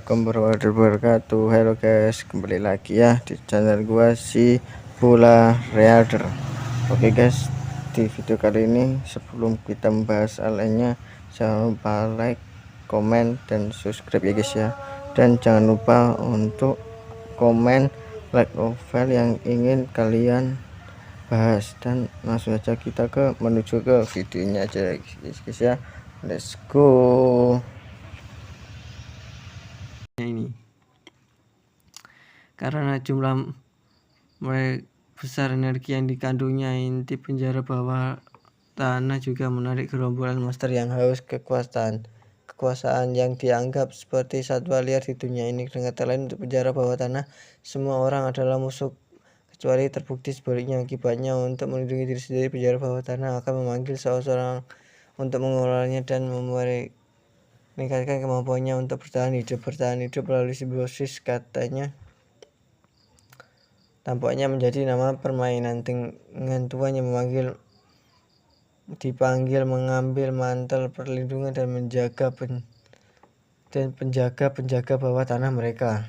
Assalamualaikum warahmatullahi wabarakatuh. Halo guys, kembali lagi ya di channel gua si Bola Reader. Oke guys, di video kali ini sebelum kita membahas lainnya, jangan lupa like, komen, dan subscribe ya guys ya. Dan jangan lupa untuk komen like novel yang ingin kalian bahas, dan langsung aja kita menuju ke videonya aja guys ya. Let's go. Ini karena jumlah besar energi yang dikandungnya, inti penjara bawah tanah juga menarik gerombolan monster yang haus kekuasaan yang dianggap seperti satwa liar di dunia ini. Dengan kata lain, untuk penjara bawah tanah, semua orang adalah musuh kecuali terbukti sebaliknya. Akibatnya, untuk melindungi diri sendiri, penjara bawah tanah akan memanggil seseorang untuk mengelolanya dan meningkatkan kemampuannya untuk bertahan hidup melalui simbiosis. Katanya tampaknya menjadi nama permainan, dengan tuan yang dipanggil mengambil mantel perlindungan dan penjaga bawah tanah mereka.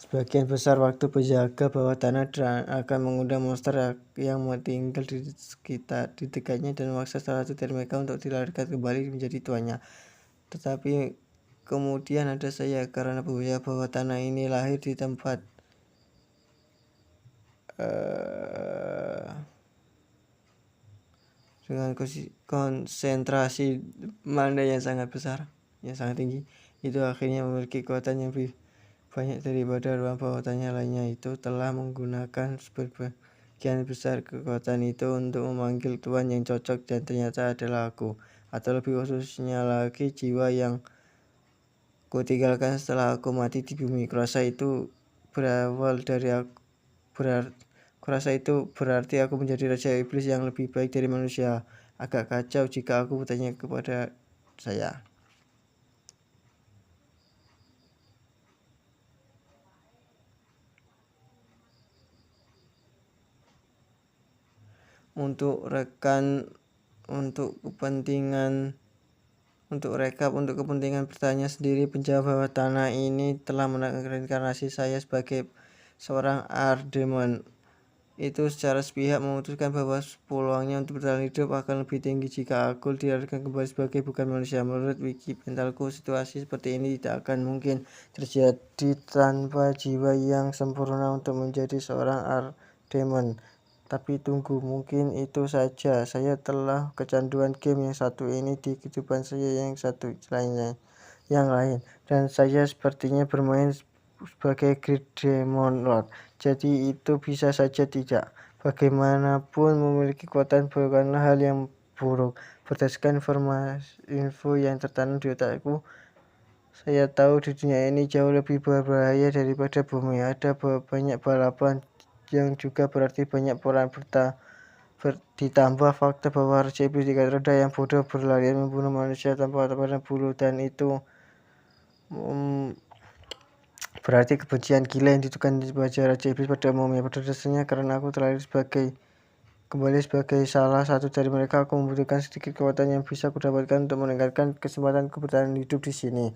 Sebagian besar waktu penjaga bawah tanah akan mengundang monster yang tinggal di dekatnya dan memaksa salah satu dari mereka untuk dilarikan kembali menjadi tuannya. Tetapi kemudian ada saya, karena penjaga bawah tanah ini lahir di tempat dengan konsentrasi mana yang sangat besar, yang sangat tinggi, itu akhirnya memiliki kekuatan yang lebih banyak daripada ruang bawah tanah lainnya. Itu telah menggunakan sebagian besar kekuatan itu untuk memanggil tuan yang cocok, dan ternyata adalah aku, atau lebih khususnya lagi jiwa yang kutinggalkan setelah aku mati di bumi. Kurasa itu berarti aku menjadi raja iblis yang lebih baik dari manusia. Agak kacau jika aku bertanya kepada saya. Untuk kepentingan bertanya sendiri, penjara bawah tanah ini telah menginkarnasi saya sebagai seorang Ardemon. Itu secara sepihak memutuskan bahwa peluangnya untuk bertahan hidup akan lebih tinggi jika aku dilahirkan kembali sebagai bukan manusia. Menurut wiki mentalku, situasi seperti ini tidak akan mungkin terjadi tanpa jiwa yang sempurna untuk menjadi seorang Ardemon. Tapi tunggu, mungkin itu saja. Saya telah kecanduan game yang satu ini di kehidupan saya yang lain, dan saya sepertinya bermain sebagai Great Demon Lord. Jadi itu bisa saja tidak. Bagaimanapun, memiliki kekuatan bukanlah hal yang buruk. Berdasarkan info yang tertanam di otakku, saya tahu di dunia ini jauh lebih berbahaya daripada bumi. Ada banyak balapan yang juga berarti banyak peran ditambah fakta bahwa Raja Iblis tingkat rendah yang bodoh berlarian membunuh manusia tanpa pandang bulu, dan itu berarti kebencian gila yang ditujukan kepada Raja Iblis pada umumnya. Pada dasarnya, karena aku terlahir kembali sebagai salah satu dari mereka, aku membutuhkan sedikit kekuatan yang bisa kudapatkan untuk meningkatkan kesempatanku bertahan hidup di sini.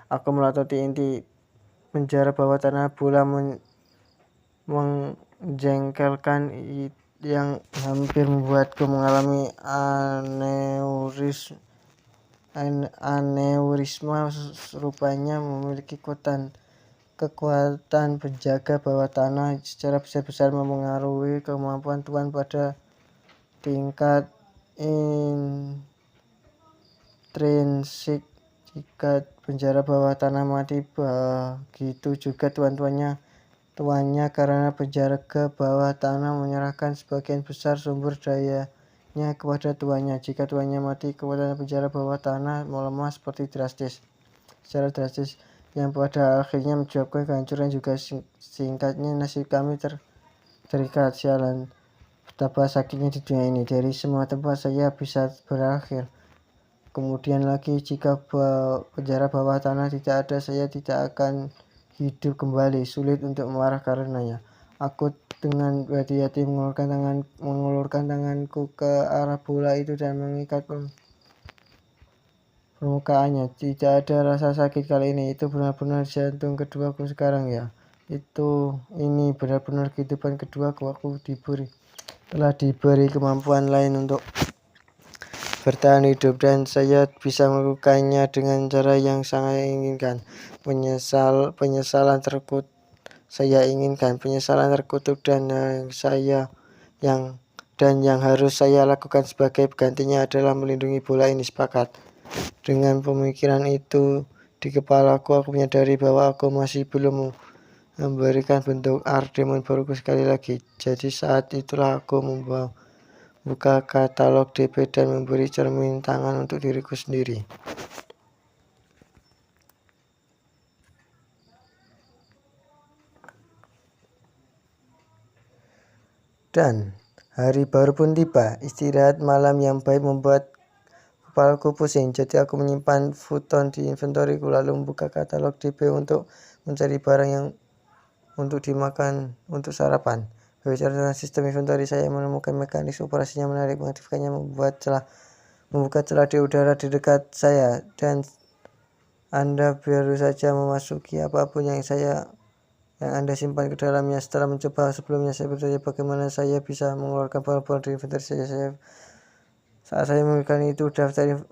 Aku melatih inti penjara bawah tanah bola menjengkelkan yang hampir membuatku mengalami aneurisma. Rupanya memiliki kekuatan penjaga bawah tanah secara besar-besar mempengaruhi kemampuan tuan pada tingkat intrinsik. Jika penjara bawah tanah mati, begitu juga tuannya, karena penjara ke bawah tanah menyerahkan sebagian besar sumber dayanya kepada tuannya. Jika tuannya mati, kekuatan penjara bawah tanah melemah secara drastis, yang pada akhirnya menyebabkan kehancuran juga. Singkatnya, nasib kami terikat. Sialan, betapa sakitnya di dunia ini. Dari semua tempat saya bisa berakhir. Kemudian lagi, jika penjara bawah tanah tidak ada, saya tidak akan hidup kembali. Sulit untuk marah karenanya. Aku dengan hati-hati mengulurkan tanganku ke arah bola itu dan mengikat permukaannya. Tidak ada rasa sakit kali ini. Itu benar-benar jantung keduaku sekarang ya. Ini benar-benar kehidupan keduaku. Aku telah diberi kemampuan lain untuk bertahan hidup, dan saya bisa melakukannya dengan cara yang sangat inginkan. Penyesalan terkutuk dan yang harus saya lakukan sebagai penggantinya adalah melindungi bola ini. Sepakat. Dengan pemikiran itu di kepalaku, aku menyadari bahwa aku masih belum memberikan bentuk Ardemon baruku sekali lagi. Jadi saat itulah aku membuka katalog DP dan memberi cermin tangan untuk diriku sendiri. Dan hari baru pun tiba. Istirahat malam yang baik membuat kepalaku pusing, jadi aku menyimpan futon di inventoriku lalu membuka katalog DP untuk mencari barang yang untuk dimakan untuk sarapan. Berbicara tentang sistem inventory, saya menemukan mekanisme operasinya menarik. Mengaktifkannya membuka celah di udara di dekat saya, dan Anda baru saja memasuki apapun yang Anda simpan ke dalamnya. Setelah mencoba sebelumnya, saya bertanya bagaimana saya bisa mengeluarkan barang-barang dari inventory saya. Saat saya memiliki itu, daftar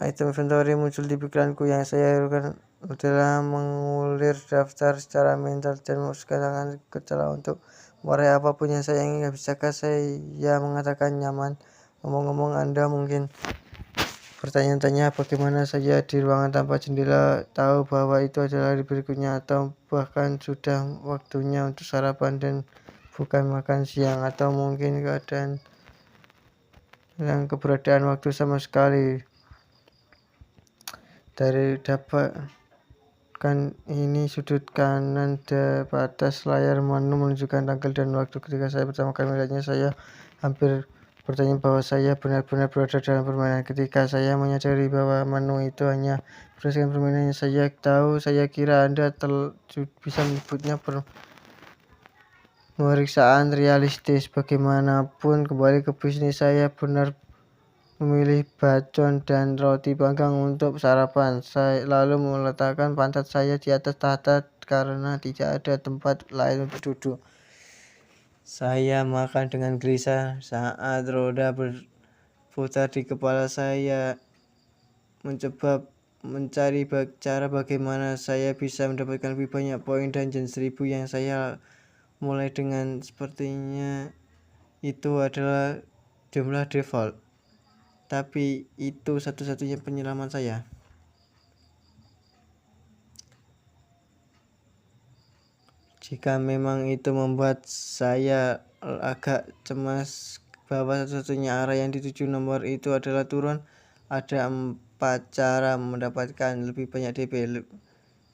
item inventory muncul di pikiranku. Yang saya lakukan adalah mengulir daftar secara mental dan memasukkan tangan ke celah untuk meraih apapun yang saya inginkan. Bisakah saya mengatakan nyaman? Ngomong-ngomong, Anda mungkin bertanya-tanya bagaimana saya di ruangan tanpa jendela tahu bahwa itu adalah hari berikutnya, atau bahkan sudah waktunya untuk sarapan dan bukan makan siang, atau mungkin keberadaan waktu sama sekali. Dari dapatkan ini, sudut kanan atas layar menu menunjukkan tanggal dan waktu ketika saya pertama kali melihatnya. Saya hampir bertanya bahwa saya benar-benar berada dalam permainan. Ketika saya menyadari bahwa menu itu hanya berdasarkan permainan yang saya tahu, saya kira Anda bisa menyebutnya pemeriksaan realistis. Bagaimanapun, kembali ke bisnis, saya benar memilih bacon dan roti panggang untuk sarapan. Saya lalu meletakkan pantat saya di atas tahta karena tidak ada tempat lain untuk duduk. Saya makan dengan gelisah saat roda berputar di kepala saya, mencoba mencari cara bagaimana saya bisa mendapatkan lebih banyak poin Dungeon 1000 yang saya mulai dengan. Sepertinya itu adalah jumlah default, tapi itu satu-satunya penyelamat saya. Jika memang itu membuat saya agak cemas bahwa satu-satunya arah yang dituju nomor itu adalah turun, ada 4 cara mendapatkan lebih banyak DP.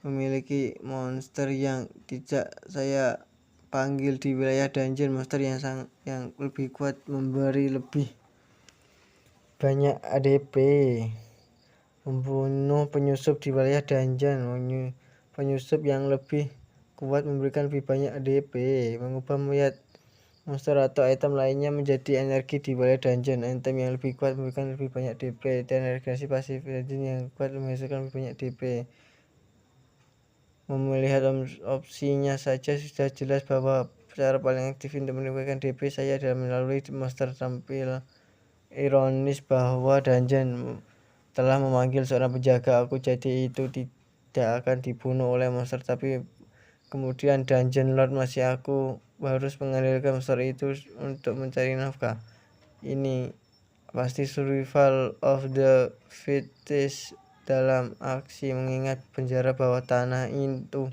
Memiliki monster yang tidak saya panggil di wilayah dungeon. Monster yang lebih kuat memberi lebih banyak ADP. Membunuh penyusup di wilayah dungeon. Penyusup yang lebih kuat memberikan lebih banyak ADP. Mengubah melihat monster atau item lainnya menjadi energi di wilayah dungeon. Item yang lebih kuat memberikan lebih banyak DP, dan regenerasi pasif dungeon yang kuat menghasilkan lebih banyak DP. Melihat opsinya saja sudah jelas bahwa cara paling aktif untuk meningkatkan DP saya adalah melalui monster. Tampil ironis bahwa dungeon telah memanggil seorang penjaga aku, jadi itu tidak akan dibunuh oleh monster, tapi kemudian Dungeon Lord aku harus mengandalkan monster itu untuk mencari nafkah. Ini pasti survival of the fittest dalam aksi mengingat penjara bawah tanah itu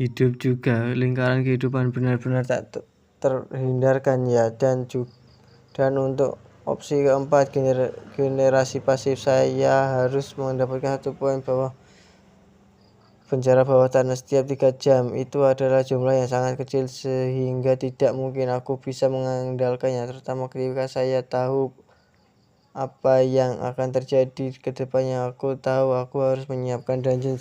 hidup juga. Lingkaran kehidupan benar-benar tak terhindarkan ya. Dan untuk opsi keempat, generasi pasif, saya harus mendapatkan 1 poin bawah penjara bawah tanah setiap 3 jam. Itu adalah jumlah yang sangat kecil sehingga tidak mungkin aku bisa mengandalkannya, terutama ketika saya tahu apa yang akan terjadi ke depannya. Aku tahu aku harus menyiapkan dungeon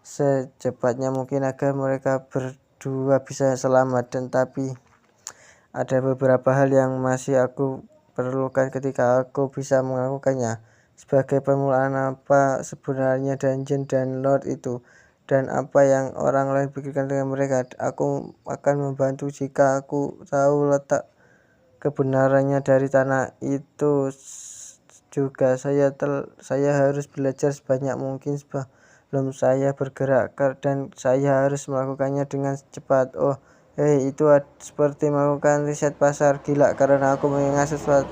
secepatnya mungkin agar mereka berdua bisa selamat, dan tapi ada beberapa hal yang masih aku perlukan ketika aku bisa melakukannya. sebagai permulaan apa sebenarnya dungeon dan lord itu, dan apa yang orang lain pikirkan dengan mereka. Aku akan membantu jika aku tahu letak kebenarannya dari tanah itu. Juga saya harus belajar sebanyak mungkin sebelum saya bergerak, dan saya harus melakukannya dengan cepat. Oh, itu seperti melakukan riset pasar gila, karena aku mengingat sesuatu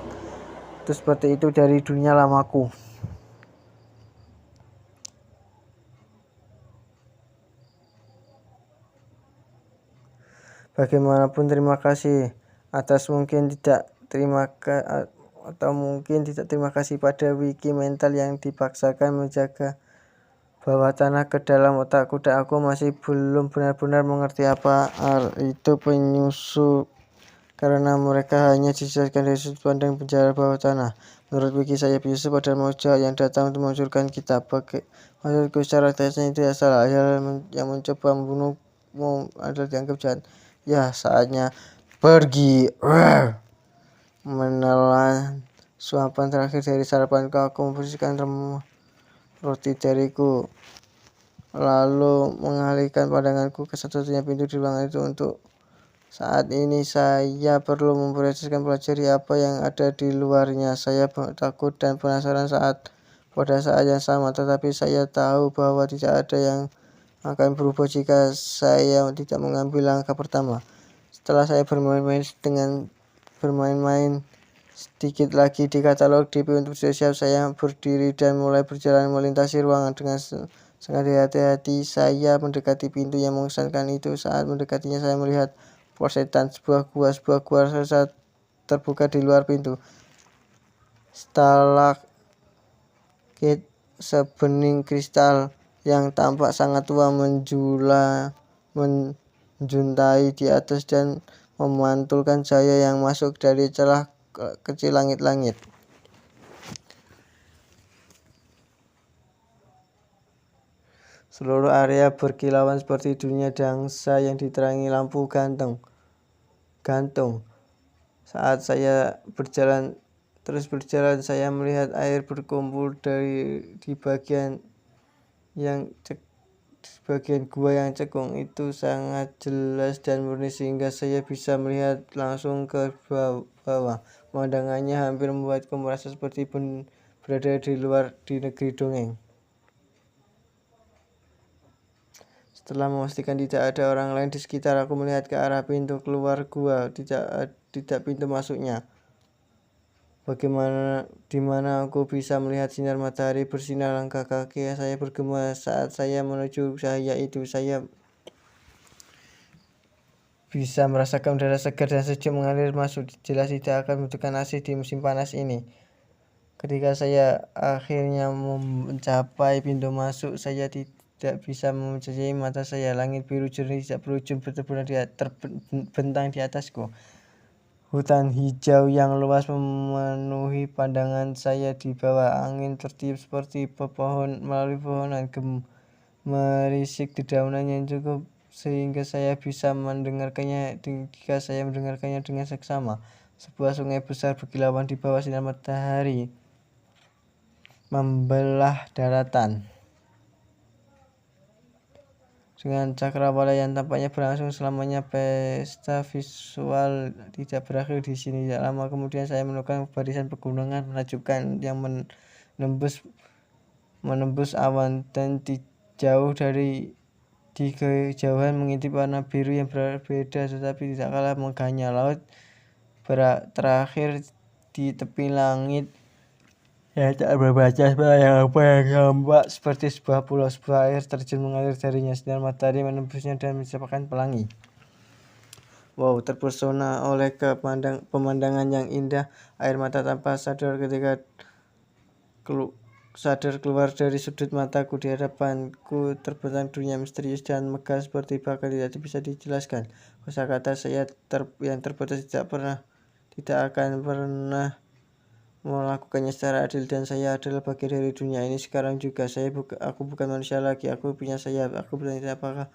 seperti itu dari dunia lamaku. Bagaimanapun, terima kasih atas mungkin tidak terima kasih pada wiki mental yang dipaksakan menjaga bawah tanah ke dalam otakku, dan aku masih belum benar-benar mengerti apa itu penyusup, karena mereka hanya dijelaskan dari sudut pandang penjara bawah tanah. Menurut wiki saya, penyusup adalah makhluk jahat yang datang untuk menghancurkan kita. Maksudku, secara teknisnya itu salah. Yang mencoba membunuhmu adalah dianggap jahat. Ya, saatnya pergi. Menelan suapan terakhir dari sarapanku, aku membersihkan roti dariku, lalu mengalihkan pandanganku ke satu-satunya pintu di ruangan itu. Untuk saat ini saya perlu memprioritaskan pelajari apa yang ada di luarnya. Saya takut dan penasaran pada saat yang sama, tetapi saya tahu bahwa tidak ada yang akan berubah jika saya tidak mengambil langkah pertama. Setelah saya bermain-main sedikit lagi di katalog DP untuk siap, saya berdiri dan mulai berjalan melintasi ruangan dengan sangat hati-hati. Saya mendekati pintu yang mengesankan itu. Saat mendekatinya, saya melihat persetan sebuah gua besar terbuka di luar pintu. Stalaktit sebening kristal yang tampak sangat tua menjuntai di atas dan memantulkan cahaya yang masuk dari celah kecil langit-langit. Seluruh area berkilauan seperti dunia dansa yang diterangi lampu gantung. Saat saya terus berjalan, saya melihat air berkumpul di bagian gua yang cekung. Itu sangat jelas dan murni sehingga saya bisa melihat langsung ke bawah. Pemandangannya hampir membuatku merasa seperti berada di negeri dongeng. Setelah memastikan tidak ada orang lain di sekitar, aku melihat ke arah pintu keluar gua, tidak pintu masuknya. Di mana aku bisa melihat sinar matahari bersinar. Langkah kaki saya bergema saat saya menuju cahaya itu. Saya bisa merasakan udara segar dan sejuk mengalir masuk. Jelas tidak akan membutuhkan AC di musim panas ini. Ketika saya akhirnya mencapai pintu masuk, saya tidak bisa mempercayai mata saya. Langit biru jernih tidak berujung benar-benar terbentang di atasku. Hutan hijau yang luas memenuhi pandangan saya. Di bawah angin tertiup seperti melalui pohonan, merisik dedaunan yang cukup sehingga saya bisa mendengarkannya jika saya mendengarkannya dengan seksama. Sebuah sungai besar berkilauan di bawah sinar matahari membelah daratan dengan cakrawala yang tampaknya berlangsung selamanya. Pesta visual tidak berakhir di sini. Tidak lama kemudian saya menemukan barisan pegunungan menakjubkan yang menembus awan, dan di kejauhan mengintip warna biru yang berbeda tetapi tidak kalah megahnya. Laut terakhir di tepi langit ya tak berbatas yang tampak seperti sebuah pulau. Sebuah air terjun mengalir darinya, sinar matahari menembusnya dan menciptakan pelangi. Wow, terpesona oleh pemandangan yang indah. Air mata tanpa sadar ketika keluar dari sudut mataku. Di hadapanku terbentang dunia misterius dan megah seperti bahkan tidak bisa dijelaskan. Kosakata saya yang terbatas tidak akan pernah melakukannya secara adil, dan saya adalah bagian dari dunia ini sekarang juga. Aku bukan manusia lagi. Aku punya sayap. Aku bertanya apakah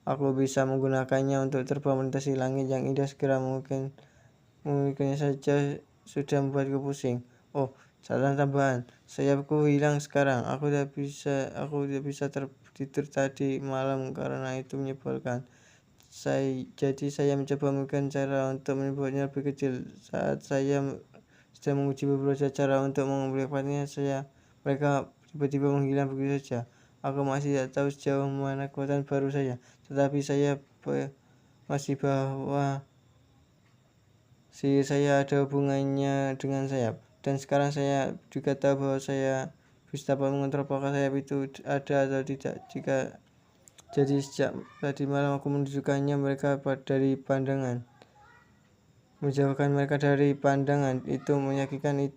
aku bisa menggunakannya untuk terbang melintasi langit yang indah. Segera memikirkannya saja sudah membuatku pusing. Oh, Saran tambahan, sayapku hilang sekarang. Aku tidak bisa tidur tadi malam karena itu menyebalkan. Jadi saya mencoba memberikan cara untuk membuatnya lebih kecil. Saat saya sedang menguji beberapa cara untuk mengamplifikasinya, mereka tiba-tiba menghilang begitu saja. Aku masih tidak tahu sejauh mana kekuatan baru saya, tetapi saya masih bahwa sihir saya ada hubungannya dengan sayap. Dan sekarang saya juga tahu bahwa saya bisa dapat mengontrol apakah sayap itu ada atau tidak. Jadi sejak tadi malam aku menunjukkannya mereka dari pandangan. Menjauhkan mereka dari pandangan itu menyakitkan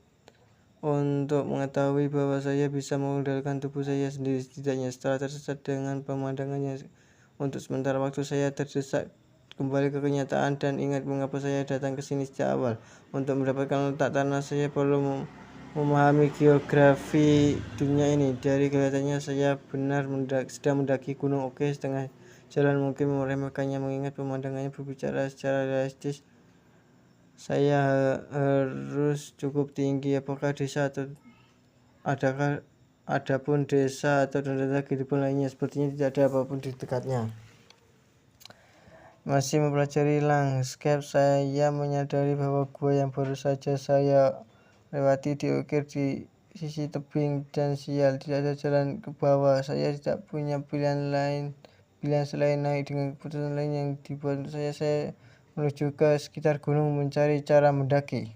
untuk mengetahui bahwa saya bisa mengendalikan tubuh saya sendiri. Setidaknya setelah tersesat dengan pemandangannya untuk sementara waktu, saya terdesak kembali ke kenyataan dan ingat mengapa saya datang ke sini sejak awal. Untuk mendapatkan letak tanah, saya perlu memahami geografi dunia ini. Dari kelihatannya saya sedang mendaki gunung. Oke, setengah jalan mungkin meremehkannya mengingat pemandangannya. Berbicara secara realistis, saya harus cukup tinggi. Apakah adapun desa atau tanda kehidupan lainnya? Sepertinya tidak ada apapun di dekatnya. Masih mempelajari landscape, saya menyadari bahwa gua yang baru saja saya lewati diukir di sisi tebing dan sial. Tidak ada jalan ke bawah. Saya tidak punya pilihan selain naik. Dengan keputusan lain yang dibuat untuk saya menuju ke sekitar gunung mencari cara mendaki.